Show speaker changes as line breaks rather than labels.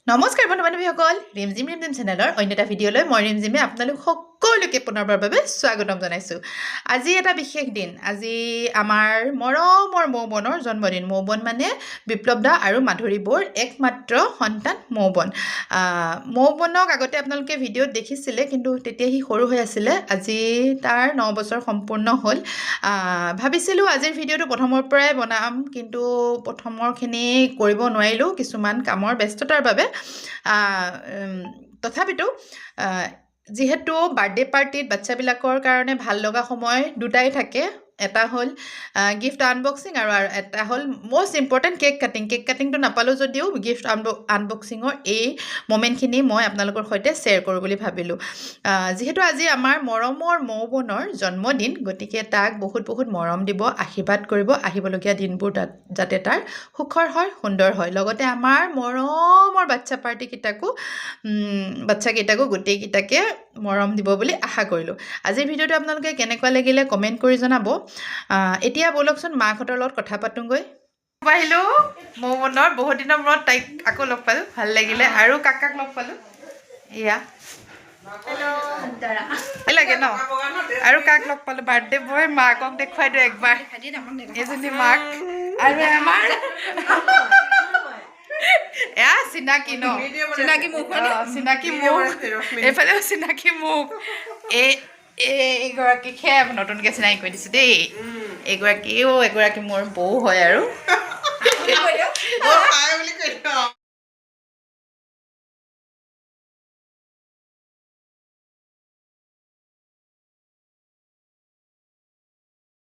নমস্কাৰ বন্ধু বান্ধৱীসকল ৰিমজিম চেনেলৰ অন্য এটা ভিডিঅ'লৈ মই ৰিমজিমে আপোনালোক সকলোকে পুনৰবাৰ বাবে স্বাগতম জনাইছোঁ। আজি এটা বিশেষ দিন। আজি আমাৰ মৰমৰ মৌবনৰ জন্মদিন। মৌবন মানে বিপ্লৱ দা আৰু মাধুৰী বৌৰ একমাত্ৰ সন্তান মৌবন। মৌবনক আগতে আপোনালোকে ভিডিঅ'ত দেখিছিলে, কিন্তু তেতিয়া সি সৰু হৈ আছিলে। আজি তাৰ 9 বছৰ সম্পূৰ্ণ হ'ল। ভাবিছিলোঁ আজিৰ ভিডিঅ'টো প্ৰথমৰ পৰাই বনাম, কিন্তু প্ৰথমৰখিনি কৰিব নোৱাৰিলোঁ কিছুমান কামৰ ব্যস্ততাৰ বাবে। তথাপিতো যিহেতু বাৰ্থডে পাৰ্টিত বাচ্চাবিলাকৰ কাৰণে ভাল লগা সময় দুটাই থাকে। এটা হ'ল গিফ্ট আনবক্সিং আৰু এটা হ'ল মষ্ট ইম্পৰ্টেণ্ট কেক কাটিং। কেক কাটিংটো নাপালোঁ যদিও গিফ্ট আনবক্সিঙৰ এই মমেণ্টখিনি মই আপোনালোকৰ সৈতে শ্বেয়াৰ কৰোঁ বুলি ভাবিলোঁ। যিহেতু আজি আমাৰ মৰমৰ মৌবনৰ জন্মদিন, গতিকে তাক বহুত বহুত মৰম দিব, আশীৰ্বাদ কৰিব, আহিবলগীয়া দিনবোৰ যাতে তাৰ সুখৰ হয়, সুন্দৰ হয়। লগতে আমাৰ মৰমৰ বাচ্চাকেইটাকো গোটেইকেইটাকে মৰম দিব বুলি আশা কৰিলোঁ। আজিৰ ভিডিঅ'টো আপোনালোকে কেনেকুৱা লাগিলে কমেণ্ট কৰি জনাব। এতিয়া ব'লকচোন মাকহঁতৰ লগত কথা পাতোঁগৈ। আহিলোঁ মৌবনৰ, বহুত দিনৰ মূৰত তাইক আকৌ লগ পালোঁ, ভাল লাগিলে। আৰু কাকাক লগ পালোঁ, এয়া লাগে ন। আৰু কাক লগ পালোঁ, বাৰ্থডে বয়। মাকক দেখুৱাই দিওঁ একবাৰ, এজনী মাক আৰু আমাৰ এয়া চিনাকি ন, চিনাকি মুখ, এইফালেও চিনাকি মুখ। এইগৰাকীকহে নতুনকৈ চিনাকি কৰি দিছোঁ দেই। এগৰাকী মোৰ বৌ হয় আৰু